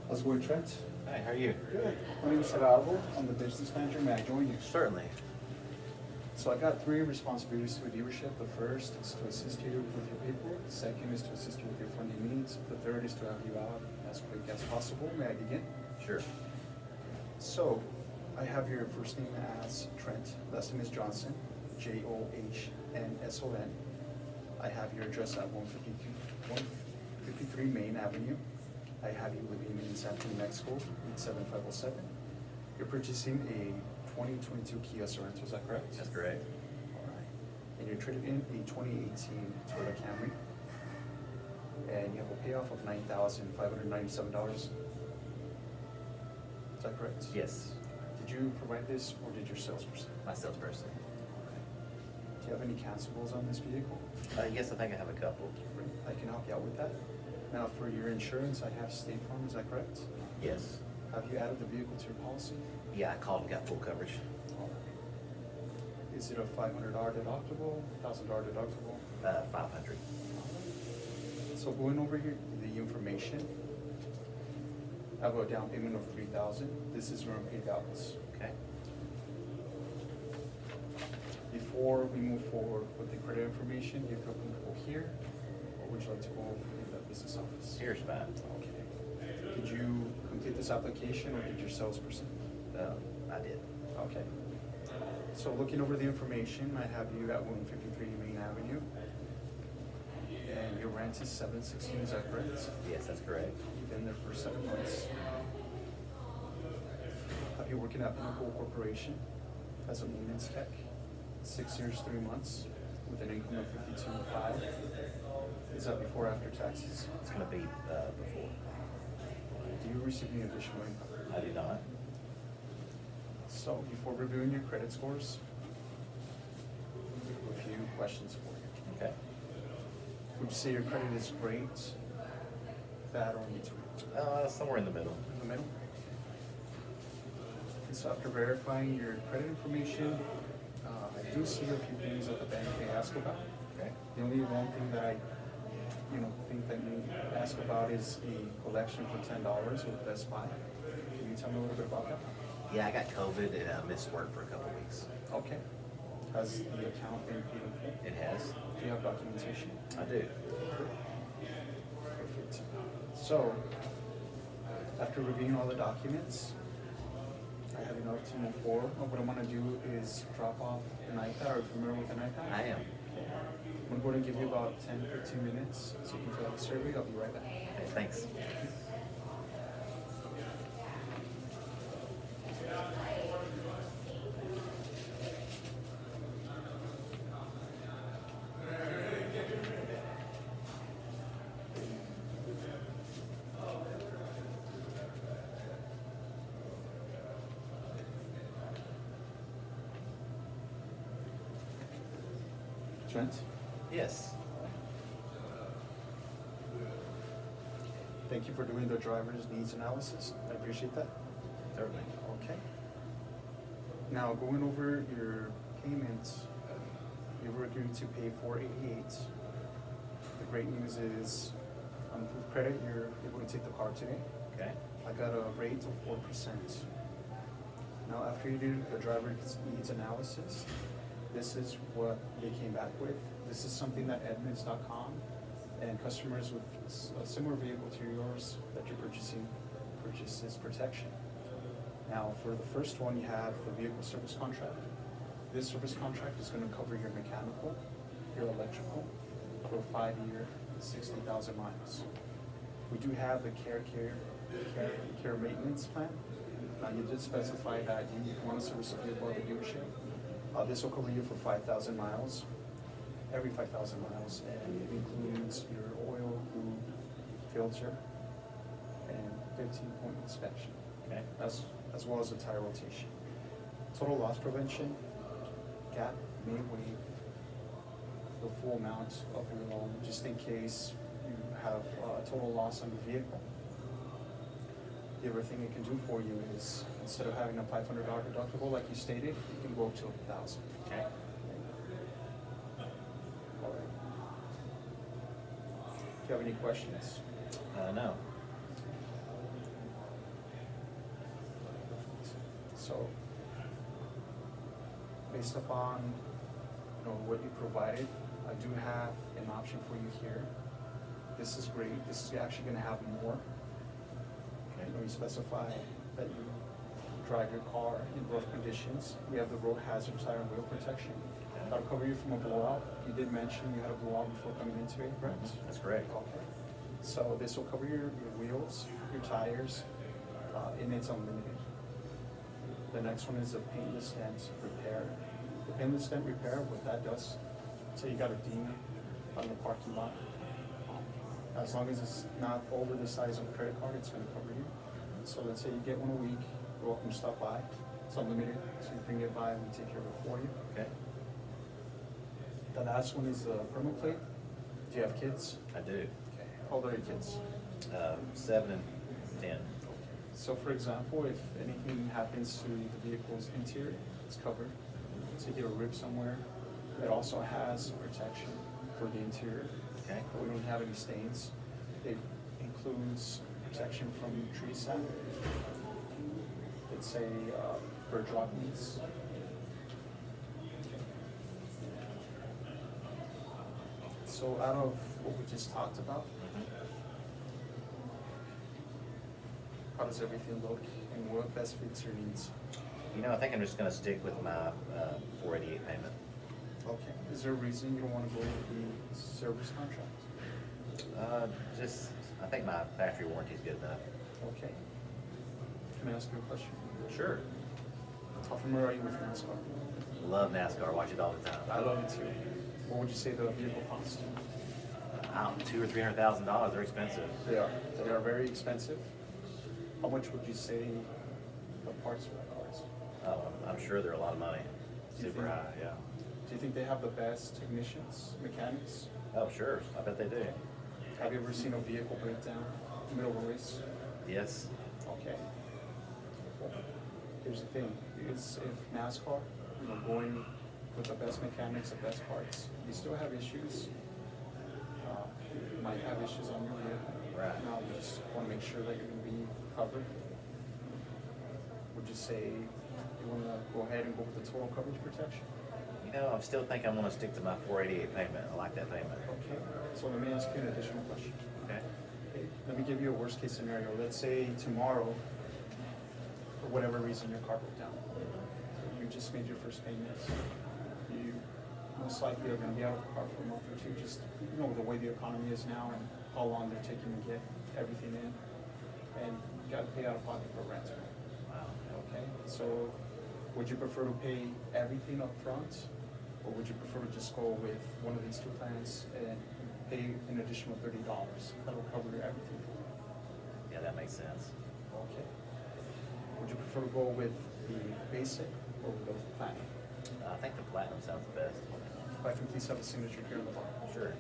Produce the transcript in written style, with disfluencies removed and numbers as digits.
How's it going, Trent? Hi, how are you? Good. My name is Gerardo. I'm the business manager. May I join you? Certainly. So I got three responsibilities to a dealership. The first is to assist you with your paperwork. The second is to assist you with your funding needs. The third is to have you out as quick as possible. May I begin? Sure. So I have your first name as Trent. Last name is Johnson. Johnson. I have your address at 153 Main Avenue. I have you living in Santa Fe, Mexico, 87507. You're purchasing a 2022 Kia Sorento, is that correct? That's correct. All right. And you're trading in a 2018 Toyota Camry. And you have a payoff of $9,597. Is that correct? Yes, Did you provide this or did your salesperson? my salesperson. Do you have any cancellables on this vehicle? Yes, I think I have a couple. I can help you out with that. Now, for your insurance, I have State Farm, is that correct? Yes. Have you added the vehicle to your policy? Yeah, I called and got full coverage. Is it a $500 deductible, $1,000 deductible? 500. So going over here, the information, I have a down payment of $3,000. This is your unpaid balance. Okay. Before we move forward with the credit information, do you feel comfortable here, or would you like to go in the business office? Here's fine. Okay. Did you complete this application, or did your salesperson? I did. Okay. So looking over the information, I have you at 153 Main Avenue, and your rent is $716, is that correct? Yes, that's correct. You've been there for 7 months. Have you working at Pinnacle Corporation as a maintenance tech? 6 years, 3 months, with an income of $52,500. Is that before or after taxes? It's going to be before. Do you receive any additional income? I do not. So before reviewing your credit scores, a few questions for you. Okay. Would you say your credit is great, bad, or in between? Somewhere in the middle. In the middle? Okay, so after verifying your credit information, I do see a few things that the bank may ask about. Okay. The only one thing that I think that you ask about is a collection for $10 with Best Buy. Can you tell me a little bit about that? Yeah, I got COVID and I missed work for a couple weeks. Okay. Has the account been paid in full? It has. Do you have documentation? I do. Perfect. So, after reviewing all the documents, I have enough to move forward. What I want to do is drop off an iPad. Are you familiar with an iPad? I am. I'm going to give you about 10, 15 minutes so you can fill out the survey. I'll be right back. Okay, thanks. Trent, Yes. thank you for doing the driver's needs analysis. I appreciate that. Certainly. Okay. Now, going over your payments, you were agreed to pay $488. The great news is, on approved credit, you're able to take the car today. Okay. I got a rate of 4%. Now, after you did the driver's needs analysis, this is what they came back with. This is something that Edmunds.com and customers with a similar vehicle to yours that you're purchases protection. Now, for the first one, you have the vehicle service contract. This service contract is going to cover your mechanical, your electrical, for a 5-year, 60,000 miles. We do have the care maintenance plan. Now, you did specify that you want to service a vehicle at the dealership. This will cover you for 5,000 miles, every 5,000 miles, and it includes your oil, lube, filter, and 15-point inspection, Okay. as well as a tire rotation. Total loss prevention, GAP may waive the full amount of your loan, just in case you have a total loss on your vehicle. The other thing it can do for you is, instead of having a $500 deductible like you stated, you can go up to $1,000. Okay. All right. Do you have any questions? No. So, based upon, what you provided, I do have an option for you here. This is great, this is actually gonna have more. You specify that you drive your car in rough conditions. We have the road hazard tire and wheel protection. That'll cover you from a blowout. You did mention you had a blowout before coming into it, correct? That's correct. Okay. So this will cover your wheels, your tires, and it's unlimited. The next one is a paintless dent repair. The paintless dent repair, what that does, say you got a ding on the parking lot. As long as it's not over the size of a credit card, it's gonna cover you. So let's say you get one a week, you're welcome to stop by. It's unlimited, so you bring it by and we take care of it for you. Okay. The last one is a perma plate. Do you have kids? I do. Okay. How old are your kids? 7 and 10. So for example, if anything happens to the vehicle's interior, it's covered. So you get a rip somewhere, it also has protection for the interior. Okay. But we don't have any stains. It includes protection from tree sap. It's a bird droppings. So out of what we just talked about, how does everything look and what best fits your needs? I think I'm just gonna stick with my 488 payment. Okay. Is there a reason you don't want to go with the service contract? I think my factory warranty is good enough. Okay. Can I ask you a question? Sure. How familiar are you with NASCAR? Love NASCAR, watch it all the time. I love it too. What would you say the vehicle cost? I don't know, $200,000 or $300,000. They're expensive. They are. They are very expensive. How much would you say the parts for the cars? I'm sure they're a lot of money. Do you Super think- high, yeah. Do you think they have the best technicians, mechanics? Oh, sure. I bet they do. Have you ever seen a vehicle break down in the middle of a race? Yes. Okay. Well, here's the thing, is if NASCAR, going with the best mechanics, the best parts, you still have issues. You might have issues on your vehicle. Right. Now, we just want to make sure that you're going to be covered. Would you say you want to go ahead and go with the total coverage protection? I still think I'm gonna stick to my 488 payment. I like that payment. Okay, so let me ask you an additional question. Okay. Okay, let me give you a worst case scenario. Let's say tomorrow, for whatever reason, your car broke down. You just made your first payment. You most likely are gonna be out of the car for a month or two, just, the way the economy is now and how long they're taking to get everything in. And you gotta pay out of pocket for rent. Wow. Okay, so would you prefer to pay everything up front? Or would you prefer to just go with one of these two plans and pay an additional $30? That'll cover everything for you. Yeah, that makes sense. Okay. Would you prefer to go with the basic or with the platinum? I think the platinum sounds the best. If I can please have a signature here on the bottom. Sure.